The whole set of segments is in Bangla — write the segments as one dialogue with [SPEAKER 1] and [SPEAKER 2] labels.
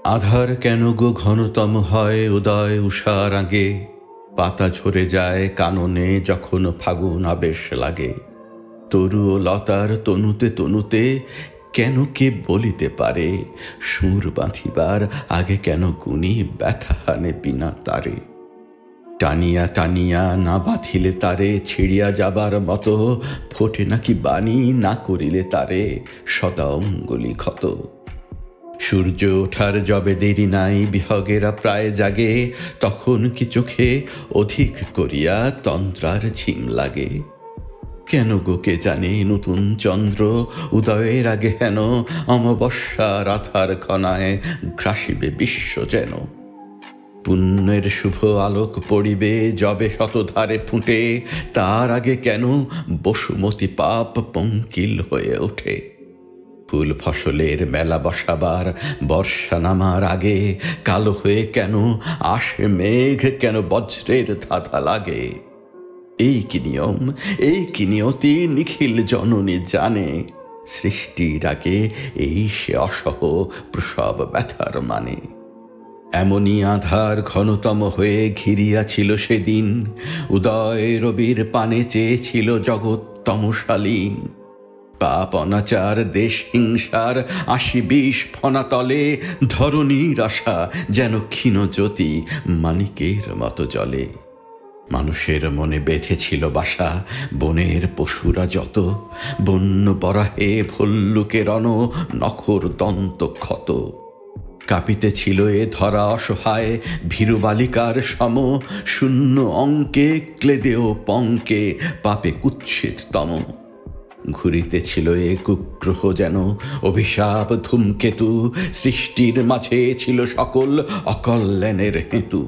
[SPEAKER 1] আধার কেন গো ঘনতম হয় উদয় উষার আগে, পাতা ঝরে যায় কাননে যখন ফাগুন আবেশ লাগে। তরু ও লতার তনুতে তনুতে কেন কে বলিতে পারে, সুর বাঁধিবার আগে কেন গুণী ব্যথা হানে বিনা তারে। টানিয়া টানিয়া না বাঁধিলে তারে ছিড়িয়া যাবার মতো, ফোটে নাকি বাণী না করিলে তারে শতা অঙ্গুলি ক্ষত। সূর্য ওঠার যবে দেরি নাই বিহগেরা প্রায় জাগে, তখন কি চোখে অধিক করিয়া তন্ত্রার ঝিম লাগে। কেন গো কে জানে নতুন চন্দ্র উদয়ের আগে হেন অমাবস্যার আধার কণায় গ্রাসিবে বিশ্ব যেন। পুণ্যের শুভ আলোক পড়িবে যবে শতধারে ফুটে, তার আগে কেন বসুমতী পাপ পঙ্কিল হয়ে ওঠে। ফুল ফসলের মেলা বসাবার বর্ষা নামার আগে কালো হয়ে কেন আসে মেঘ, কেন বজ্রের ধাঁধা লাগে। এই কি নিয়ম, এই কি নিয়তি নিখিল জননী জানে, সৃষ্টির আগে এই সে অসহ প্রসব ব্যথার মানে। এমনি আধার ঘনতম হয়ে ঘিরিয়াছিল সেদিন, উদয় রবির পানে চেয়েছিল জগৎ তমশালীন। পাপ অনাচার দেশ হিংসার আশি বিষ ফনাতলে, ধরণীর আশা যেন ক্ষীণ জ্যোতি মানিকের মতো জলে। মানুষের মনে বেঁধেছিল বাসা বনের পশুরা যত, বন্য বরাহে ভল্লুকে রণ নখর দন্ত ক্ষত। কাঁপিতেছিল এ ধরা অসহায় ভীরু বালিকার সম, শূন্য অঙ্কে ক্লেদেও পঙ্কে পাপে কুৎসিততম। ঘুরিতেছিল এ কুগ্রহ যেন অভিশাপ ধূমকেতু, সৃষ্টির মাঝে ছিল সকল অকল্যাণের হেতু।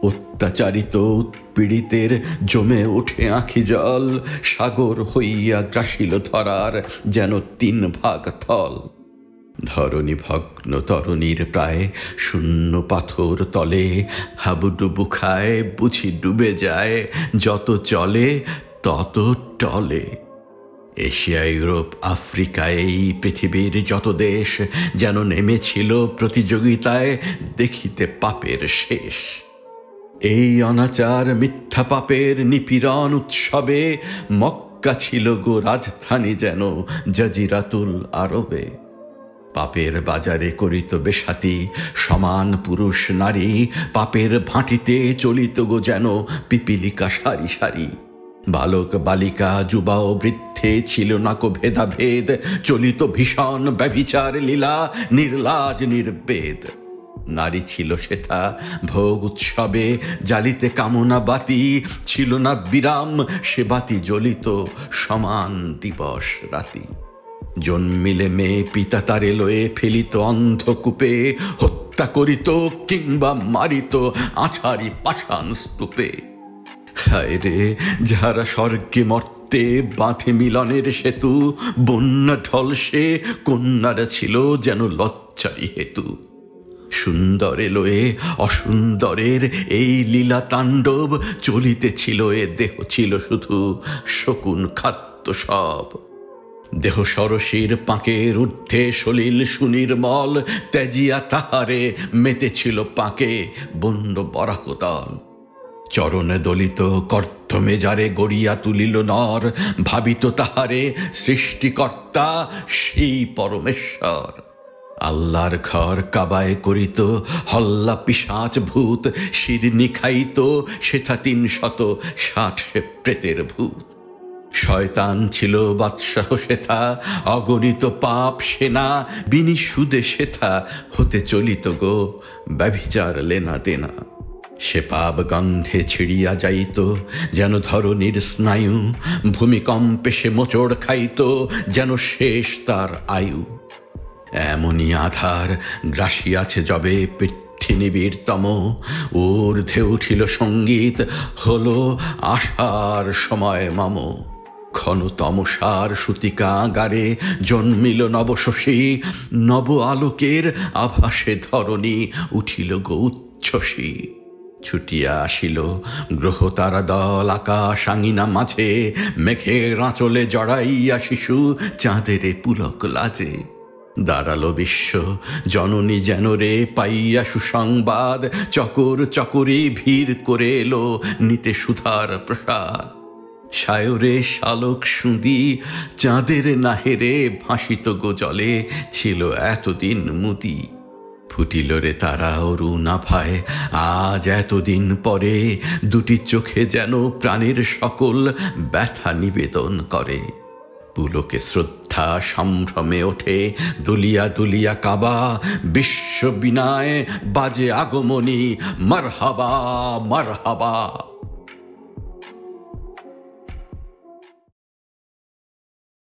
[SPEAKER 1] অত্যাচারিত উৎপীড়িতের জমে উঠে আঁখি জল, সাগর হইয়া গ্রাসিল ধরার যেন 3 ভাগ থল। ধরণী ভগ্ন তরণীর প্রায় শূন্য পাথর তলে, হাবুডুবু খায় বুঝি ডুবে যায় যত চলে তত টলে। এশিয়া ইউরোপ আফ্রিকা এই পৃথিবীর যত দেশ যেন নেমেছিল প্রতিযোগিতায় দেখিতে পাপের শেষ। এই অনাচার মিথ্যা পাপের নিপীড়ন উৎসবে মক্কা ছিল গো রাজধানী যেন জাজিরাতুল আরবে। পাপের বাজারে করিত বেশাতি সমান পুরুষ নারী, পাপের ভাঁটিতে চলিত গো যেন পিপিলিকা সারি সারি। বালক বালিকা যুবা ও বৃদ্ধে ছিল না কো ভেদাভেদ, চলিত ভীষণ ব্যভিচার লীলা নির্লাজ নির্বেদ। নারী ছিল সেথা ভোগ উৎসবে জ্বালিতে কামনা বাতি, ছিল না বিরাম সে বাতি জ্বলিত সমান দিবস রাতি। জন্মিলে মেয়ে পিতা তারে লয়ে ফেলিত অন্ধকূপে, হত্যা করিত কিংবা মারিত আছাড়ি পাষাণ স্তূপে। হায় রে, যাহারা স্বর্গে মর্তে বাঁধে মিলনের সেতু, বন্যা ঢল সে কন্যারা ছিল যেন লজ্জারি হেতু। সুন্দরে লয়ে অসুন্দরের এই লীলা তাণ্ডব চলিতেছিল, এ দেহ ছিল শুধু শকুন খাদ্য সব। দেহ সরসীর পাঁকের ঊর্ধ্বে সলিল সুনির্মল, ত্যাজিয়া তাহারে মেতেছিল পাঁকে বন্য বরাহদল। চরণে দলিত কর্ধমে যারে গড়িয়া তুলিল নর, ভাবিত তাহারে সৃষ্টিকর্তা সেই পরমেশ্বর। আল্লাহর ঘর কাবায় করিত হল্লা পিশাচ ভূত, শিরনি খাইত সেথা 360 প্রেতের ভূত। শয়তান ছিল বাদশাহ সেথা, অগণিত পাপ সেনা, বিনি সুদে সেথা হতে চলিত গো ব্যভিচার লেনা দেনা। সে পাপ গন্ধে ছিড়িয়া যাইত যেন ধরণীর স্নায়ু, ভূমিকম্পে সে মোচড় খাইত যেন শেষ তার আয়ু। এমনি আধার গ্রাসিয়াছে যবে পৃথিবীরতম, ঊর্ধ্বে উঠিল সঙ্গীত হলো আশার সময় মম। ঘন তমসার সূতিকাগারে জন্মিল নবশশী, নব আলোকের আভাসে ধরণী উঠিল গো উচ্ছ্বসী। ছুটিয়া আসিল গ্রহ তারা দল আকাশ আঙিনা মাঝে, মেঘের আঁচলে জড়াইয়া শিশু চাঁদের পুলক লাজে। দাঁড়ালো বিশ্ব, জননী যেন রে পাইয়া সুসংবাদ, চকর চকরি ভিড় করে এলো নিতে সুধার প্রসাদ। সায়রে শালক সুঁদি চাঁদের নাহেরে ভাসিত গো জলে, ছিল এতদিন মুদি। ফুটিল রে তারা অরুণ আভায় আজ এতদিন পরে, দুটি চোখে যেন প্রাণের সকল ব্যথা নিবেদন করে। পুলকে শ্রদ্ধা সম্ভ্রমে ওঠে দুলিয়া দুলিয়া কাবা, বিশ্ব বিনায় বাজে আগমনী মারহাবা মারহাবা।